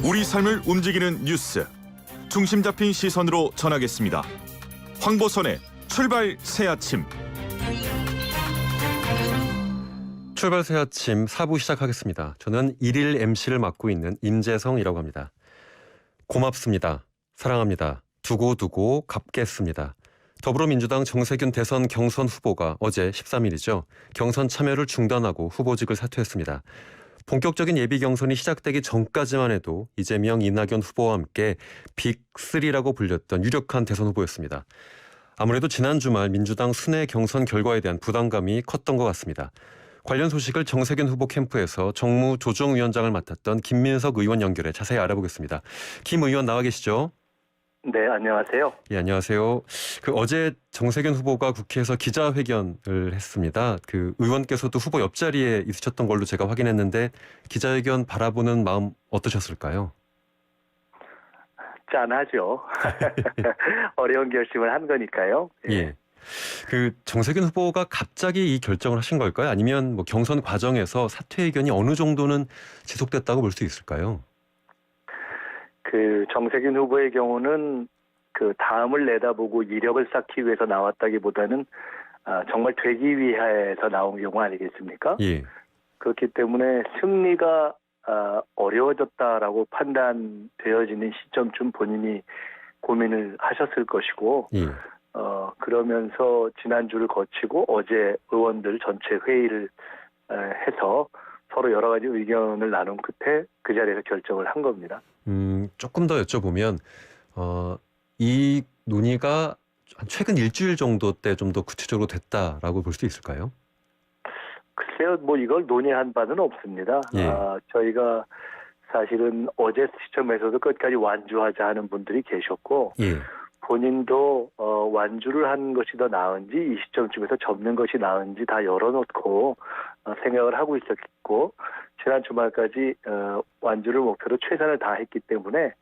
우리 삶을 움직이는 뉴스, 중심 잡힌 시선으로 전하겠습니다. 황보선의 출발 새 아침. 출발 새 아침 4부 시작하겠습니다. 저는 1일 MC를 맡고 있는 임재성이라고 합니다. 고맙습니다. 사랑합니다. 두고두고 갚겠습니다. 더불어민주당 정세균 대선 경선 후보가 어제 13일이죠. 경선 참여를 중단하고 후보직을 사퇴했습니다. 본격적인 예비 경선이 시작되기 전까지만 해도 이재명, 이낙연 후보와 함께 빅3라고 불렸던 유력한 대선 후보였습니다. 아무래도 지난 주말 민주당 순회 경선 결과에 대한 부담감이 컸던 것 같습니다. 관련 소식을 정세균 후보 캠프에서 정무조정위원장을 맡았던 김민석 의원 연결해 자세히 알아보겠습니다. 김 의원 나와 계시죠? 네, 안녕하세요. 예, 안녕하세요. 어제 정세균 후보가 국회에서 기자회견을 했습니다. 의원께서도 후보 옆자리에 있으셨던 걸로 제가 확인했는데 기자회견 바라보는 마음 어떠셨을까요? 짠하죠. 어려운 결심을 한 거니까요. 예. 정세균 후보가 갑자기 이 결정을 하신 걸까요? 아니면 경선 과정에서 사퇴 의견이 어느 정도는 지속됐다고 볼 수 있을까요? 정세균 후보의 경우는 다음을 내다보고 이력을 쌓기 위해서 나왔다기보다는 정말 되기 위해서 나온 경우 아니겠습니까? 예. 그렇기 때문에 승리가 어려워졌다라고 판단되어지는 시점쯤 본인이 고민을 하셨을 것이고, 예. 그러면서 지난주를 거치고 어제 의원들 전체 회의를 해서 서로 여러 가지 의견을 나눈 끝에 그 자리에서 결정을 한 겁니다. 조금 더 여쭤보면 이 논의가 최근 일주일 정도 때 좀 더 구체적으로 됐다라고 볼 수 있을까요? 글쎄요, 이걸 논의한 바는 없습니다. 예. 저희가 사실은 어제 시점에서도 끝까지 완주하자 하는 분들이 계셨고, 예. 본인도 완주를 하는 것이 더 나은지 이 시점쯤에서 접는 것이 나은지 다 열어놓고 생각을 하고 있었고, 지난 주말까지 완주를 목표로 최선을 다했기 때문에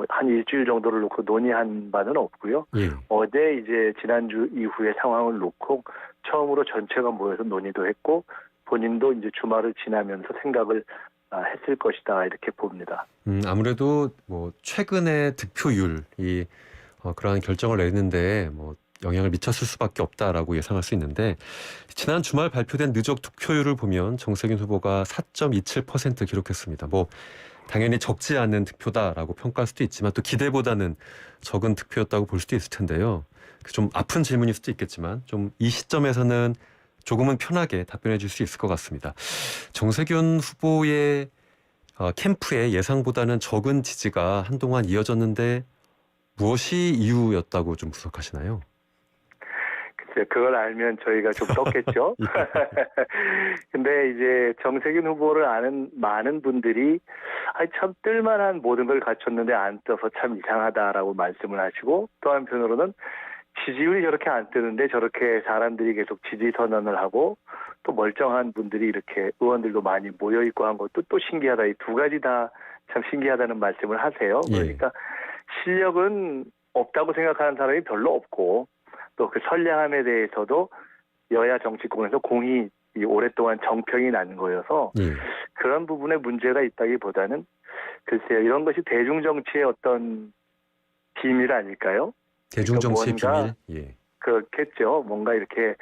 한 일주일 정도를 놓고 논의한 바는 없고요. 예. 어제 이제 지난주 이후의 상황을 놓고 처음으로 전체가 모여서 논의도 했고, 본인도 이제 주말을 지나면서 생각을 했을 것이다 이렇게 봅니다. 아무래도 최근의 득표율이 그러한 결정을 내리는데 영향을 미쳤을 수밖에 없다라고 예상할 수 있는데, 지난 주말 발표된 누적 득표율을 보면 정세균 후보가 4.27% 기록했습니다. 당연히 적지 않은 득표다라고 평가할 수도 있지만 또 기대보다는 적은 득표였다고 볼 수도 있을 텐데요. 좀 아픈 질문일 수도 있겠지만 좀 이 시점에서는 조금은 편하게 답변해 줄 수 있을 것 같습니다. 정세균 후보의 캠프의 예상보다는 적은 지지가 한동안 이어졌는데 무엇이 이유였다고 좀 분석하시나요? 글쎄요, 그걸 알면 저희가 좀 떴겠죠. 근데 이제 정세균 후보를 아는 많은 분들이 참 뜰만한 모든 걸 갖췄는데 안 떠서 참 이상하다라고 말씀을 하시고, 또 한편으로는 지지율이 저렇게 안 뜨는데 저렇게 사람들이 계속 지지 선언을 하고 또 멀쩡한 분들이 이렇게 의원들도 많이 모여있고 한 것도 또 신기하다. 이 두 가지 다 참 신기하다는 말씀을 하세요. 그러니까 실력은 없다고 생각하는 사람이 별로 없고, 또 그 선량함에 대해서도 여야 정치권에서 공히 오랫동안 정평이 난 거여서 그런 부분에 문제가 있다기보다는 글쎄요, 이런 것이 대중정치의 어떤 비밀 아닐까요? 대중정치의 그러니까 비밀? 예. 그렇겠죠. 뭔가 이렇게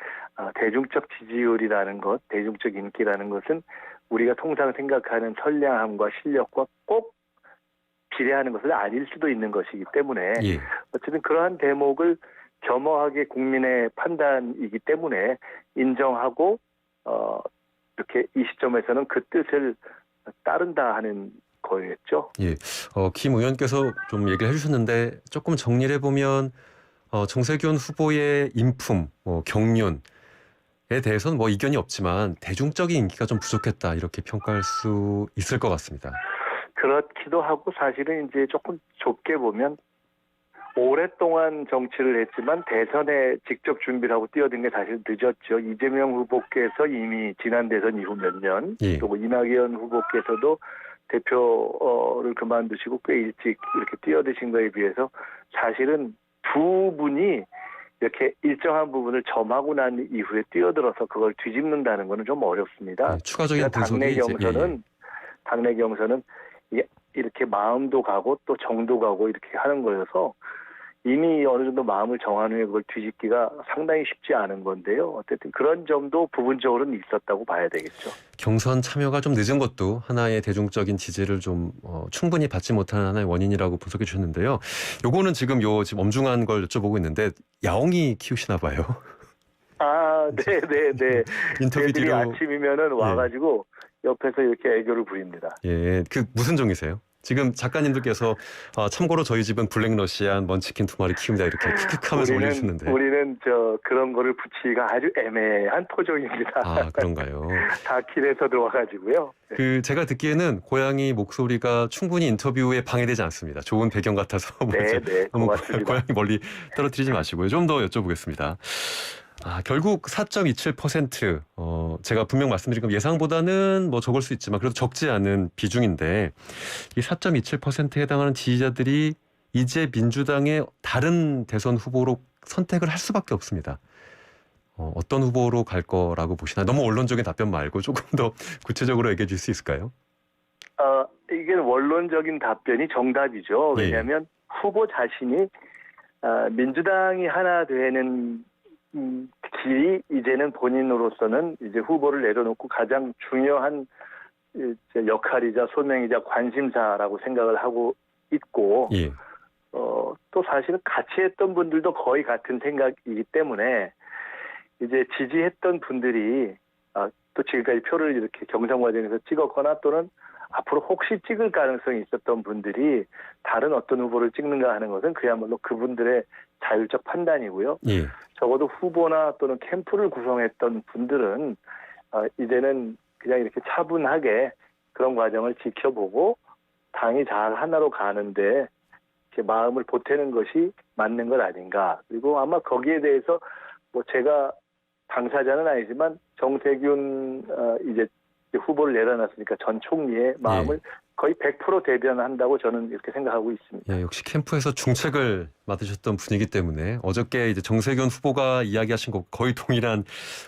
대중적 지지율이라는 것, 대중적 인기라는 것은 우리가 통상 생각하는 선량함과 실력과 꼭 비례하는 것은 아닐 수도 있는 것이기 때문에 어쨌든 그러한 대목을 겸허하게 국민의 판단이기 때문에 인정하고 이렇게 이 시점에서는 그 뜻을 따른다 하는 거였죠. 예. 김 의원께서 좀 얘기를 해주셨는데 조금 정리를 해보면 정세균 후보의 인품, 경륜에 대해서는 이견이 없지만 대중적인 인기가 좀 부족했다 이렇게 평가할 수 있을 것 같습니다. 그렇기도 하고, 사실은 이제 조금 좁게 보면 오랫동안 정치를 했지만 대선에 직접 준비를 하고 뛰어든 게 사실 늦었죠. 이재명 후보께서 이미 지난 대선 이후 몇 년, 또 이낙연 후보께서도 대표를 그만두시고 꽤 일찍 이렇게 뛰어드신 거에 비해서 사실은 두 분이 이렇게 일정한 부분을 점하고 난 이후에 뛰어들어서 그걸 뒤집는다는 거는 좀 어렵습니다. 추가적인 분석이 당내 경선은 이게 이렇게 마음도 가고 또 정도 가고 이렇게 하는 거여서 이미 어느 정도 마음을 정한 후에 그걸 뒤집기가 상당히 쉽지 않은 건데요. 어쨌든 그런 점도 부분적으로는 있었다고 봐야 되겠죠. 경선 참여가 좀 늦은 것도 하나의 대중적인 지지를 좀 충분히 받지 못하는 하나의 원인이라고 분석해 주셨는데요. 요거는 지금 지금 엄중한 걸 여쭤보고 있는데 야옹이 키우시나 봐요. 아, 네. 인터뷰 애들이 뒤로 아침이면은 와가지고 옆에서 이렇게 애교를 부립니다. 예, 그 무슨 종이세요? 지금 작가님들께서 참고로 저희 집은 블랙러시안 먼치킨 2마리 키웁니다 이렇게 킥킥하면서 올려주시는데. 우리는 그런 거를 붙이기가 아주 애매한 토종입니다. 아, 그런가요? 다 길에서 들어와가지고요. 네. 제가 듣기에는 고양이 목소리가 충분히 인터뷰에 방해되지 않습니다. 좋은 배경 같아서 네, 너무 고맙습니다. 고양이 멀리 떨어뜨리지 마시고요. 좀 더 여쭤보겠습니다. 결국 4.27%, 제가 분명 말씀드린 건 예상보다는 뭐 적을 수 있지만 그래도 적지 않은 비중인데 이 4.27%에 해당하는 지지자들이 이제 민주당의 다른 대선 후보로 선택을 할 수밖에 없습니다. 어떤 후보로 갈 거라고 보시나요? 너무 원론적인 답변 말고 조금 더 구체적으로 얘기해 줄 수 있을까요? 이게 원론적인 답변이 정답이죠. 예. 왜냐하면 후보 자신이 민주당이 하나 되는 길이 이제는 본인으로서는 이제 후보를 내려놓고 가장 중요한 역할이자 소명이자 관심사라고 생각을 하고 있고 예. 또 사실은 같이 했던 분들도 거의 같은 생각이기 때문에 이제 지지했던 분들이 또 지금까지 표를 이렇게 경선 과정에서 찍었거나 또는 앞으로 혹시 찍을 가능성이 있었던 분들이 다른 어떤 후보를 찍는가 하는 것은 그야말로 그분들의 자율적 판단이고요. 예. 적어도 후보나 또는 캠프를 구성했던 분들은 이제는 그냥 이렇게 차분하게 그런 과정을 지켜보고 당이 잘 하나로 가는데 이렇게 마음을 보태는 것이 맞는 것 아닌가. 그리고 아마 거기에 대해서 뭐 제가 당사자는 아니지만 정세균 이제 후보를 내려놨으니까 전 총리의 마음을 거의 100% 대변한다고 저는 이렇게 생각하고 있습니다. 예, 역시 캠프에서 중책을 맡으셨던 분이기 때문에 어저께 이제 정세균 후보가 이야기하신 것 거의 동일한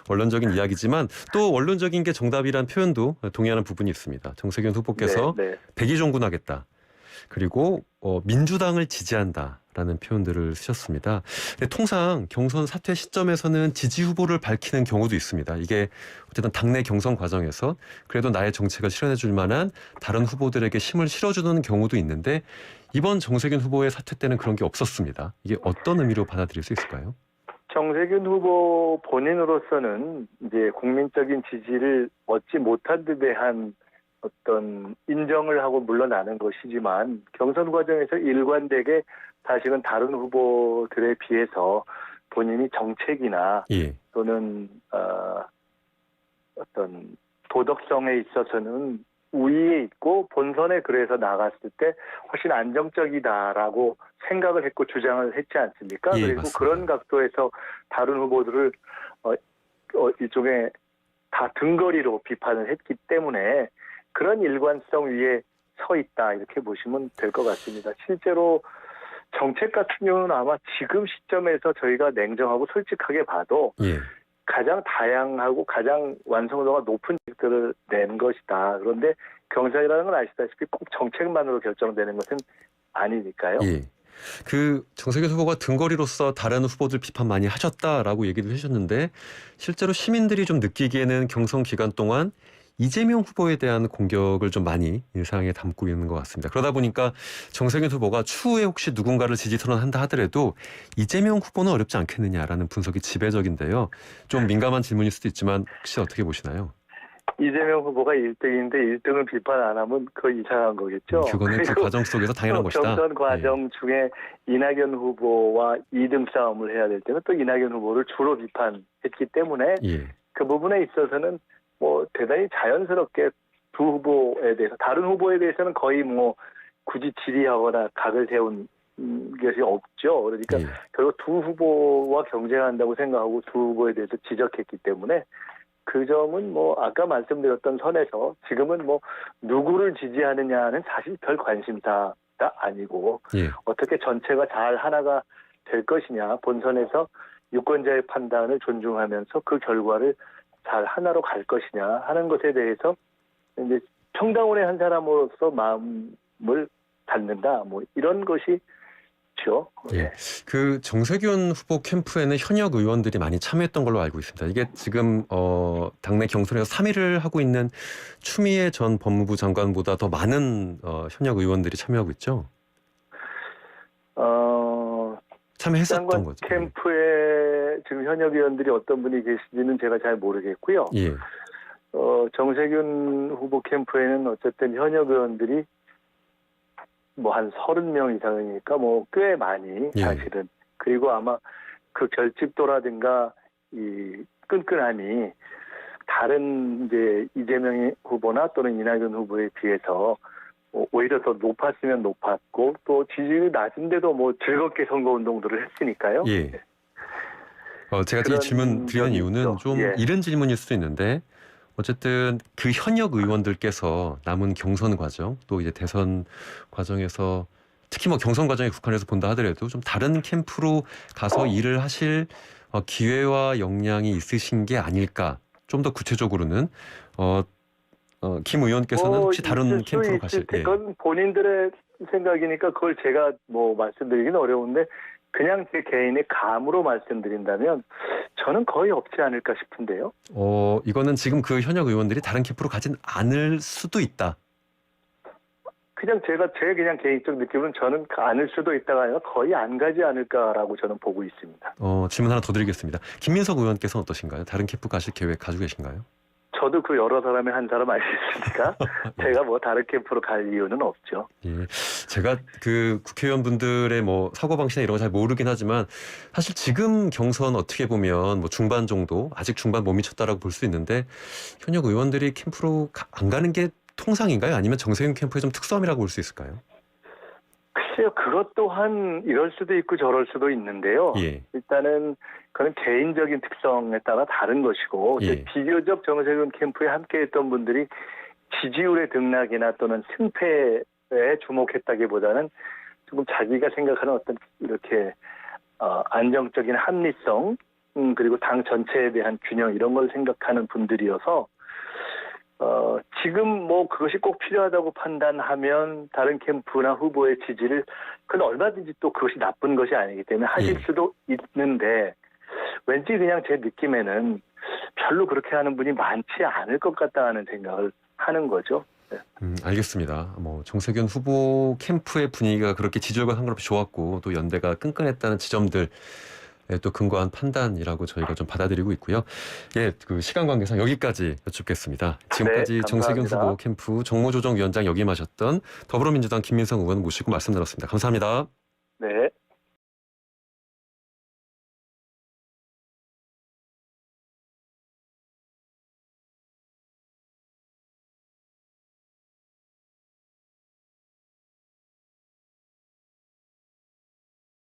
원론적인 이야기지만 또 원론적인 게 정답이란 표현도 동의하는 부분이 있습니다. 정세균 후보께서 백의종군하겠다. 그리고 민주당을 지지한다라는 표현들을 쓰셨습니다. 근데 통상 경선 사퇴 시점에서는 지지 후보를 밝히는 경우도 있습니다. 이게 어쨌든 당내 경선 과정에서 그래도 나의 정책을 실현해 줄 만한 다른 후보들에게 힘을 실어주는 경우도 있는데 이번 정세균 후보의 사퇴 때는 그런 게 없었습니다. 이게 어떤 의미로 받아들일 수 있을까요? 정세균 후보 본인으로서는 이제 국민적인 지지를 얻지 못한 데 대한 어떤 인정을 하고 물러나는 것이지만 경선 과정에서 일관되게 사실은 다른 후보들에 비해서 본인이 정책이나 또는 어떤 도덕성에 있어서는 우위에 있고 본선에 그래서 나갔을 때 훨씬 안정적이다라고 생각을 했고 주장을 했지 않습니까? 예, 그리고 맞습니다. 그런 각도에서 다른 후보들을 일종의 다 등거리로 비판을 했기 때문에 그런 일관성 위에 서 있다 이렇게 보시면 될 것 같습니다. 실제로 정책 같은 경우는 아마 지금 시점에서 저희가 냉정하고 솔직하게 봐도 가장 다양하고 가장 완성도가 높은 책들을 낸 것이다. 그런데 경선이라는 건 아시다시피 꼭 정책만으로 결정되는 것은 아니니까요. 그 정세균 후보가 등거리로서 다른 후보들 비판 많이 하셨다라고 얘기도 해주셨는데 실제로 시민들이 좀 느끼기에는 경선 기간 동안 이재명 후보에 대한 공격을 좀 많이 인상에 담고 있는 것 같습니다. 그러다 보니까 정세균 후보가 추후에 혹시 누군가를 지지 선언한다 하더라도 이재명 후보는 어렵지 않겠느냐라는 분석이 지배적인데요. 좀 민감한 질문일 수도 있지만 혹시 어떻게 보시나요? 이재명 후보가 1등인데 1등을 비판 안 하면 그거 이상한 거겠죠. 그거는 그 과정 속에서 당연한 것이다. 경선 과정 중에 이낙연 후보와 2등 싸움을 해야 될 때는 또 이낙연 후보를 주로 비판했기 때문에 그 부분에 있어서는 뭐 대단히 자연스럽게 두 후보에 대해서 다른 후보에 대해서는 거의 뭐 굳이 질의하거나 각을 세운 것이 없죠. 그러니까 결국 두 후보와 경쟁한다고 생각하고 두 후보에 대해서 지적했기 때문에 그 점은 뭐 아까 말씀드렸던 선에서 지금은 뭐 누구를 지지하느냐는 사실 별 관심사가 아니고 어떻게 전체가 잘 하나가 될 것이냐 본선에서 유권자의 판단을 존중하면서 그 결과를 잘 하나로 갈 것이냐 하는 것에 대해서 이제 평당원의 한 사람으로서 마음 갖는다. 뭐 이런 것이 죠. 예. 그 정세균 후보 캠프에는 현역 의원들이 많이 참여했던 걸로 알고 있습니다. 이게 지금 당내 경선에서 3위를 하고 있는 추미애 전 법무부 장관보다 더 많은 현역 의원들이 참여하고 있죠. 참여했었던 장관 거죠. 캠프에 지금 현역 의원들이 어떤 분이 계신지는 제가 잘 모르겠고요. 예. 정세균 후보 캠프에는 어쨌든 현역 의원들이 뭐 한 30명 이상이니까 뭐 꽤 많이 예. 사실은. 그리고 아마 그 결집도라든가 이 끈끈함이 다른 이제 이재명 후보나 또는 이낙연 후보에 비해서 오히려 더 높았으면 높았고 또 지지율이 낮은데도 뭐 즐겁게 선거운동들을 했으니까요. 예. 제가 이 그런 질문 드리는 점이 이유는 있죠. 좀 예. 이른 질문일 수도 있는데 어쨌든 그 현역 의원들께서 남은 경선 과정 또 이제 대선 과정에서 특히 뭐 경선 과정에 국한해서 본다 하더라도 좀 다른 캠프로 가서 일을 하실 기회와 역량이 있으신 게 아닐까. 좀 더 구체적으로는 김 의원께서는 혹시 다른 캠프로 가실? 그건 본인들의 생각이니까 그걸 제가 뭐 말씀드리기는 어려운데 그냥 제 개인의 감으로 말씀드린다면 저는 거의 없지 않을까 싶은데요. 이거는 지금 그 현역 의원들이 다른 캠프로 가진 않을 수도 있다. 그냥 제 그냥 개인적 느낌은 저는 않을 수도 있다가 아니라 거의 안 가지 않을까라고 저는 보고 있습니다. 질문 하나 더 드리겠습니다. 김민석 의원께서는 어떠신가요? 다른 캠프 가실 계획 가지고 계신가요? 저도 그 여러 사람의 한 사람 아니겠습니까? 제가 뭐 다른 캠프로 갈 이유는 없죠. 예, 제가 그 국회의원분들의 뭐 사고방식이나 이런 거 잘 모르긴 하지만 사실 지금 경선 어떻게 보면 뭐 중반 정도 아직 중반 못 미쳤다라고 볼 수 있는데 현역 의원들이 캠프로 안 가는 게 통상인가요? 아니면 정세균 캠프의 좀 특수함이라고 볼 수 있을까요? 글쎄요, 그것 또한 이럴 수도 있고 저럴 수도 있는데요. 예. 일단은 그건 개인적인 특성에 따라 다른 것이고 예. 비교적 정세균 캠프에 함께했던 분들이 지지율의 등락이나 또는 승패에 주목했다기보다는 조금 자기가 생각하는 어떤 이렇게 안정적인 합리성 그리고 당 전체에 대한 균형 이런 걸 생각하는 분들이어서 지금 뭐 그것이 꼭 필요하다고 판단하면 다른 캠프나 후보의 지지를 그건 얼마든지 또 그것이 나쁜 것이 아니기 때문에 하실 예. 수도 있는데 왠지 그냥 제 느낌에는 별로 그렇게 하는 분이 많지 않을 것 같다는 생각을 하는 거죠. 알겠습니다. 뭐 정세균 후보 캠프의 분위기가 그렇게 지지율과 상관없이 좋았고 또 연대가 끈끈했다는 지점들 또 근거한 판단이라고 저희가 좀 받아들이고 있고요. 예, 그 시간 관계상 여기까지 여쭙겠습니다. 지금까지 네, 정세균 감사합니다. 후보 캠프 정무조정위원장 역임하셨던 더불어민주당 김민성 의원 모시고 말씀 나눴습니다. 감사합니다. 네.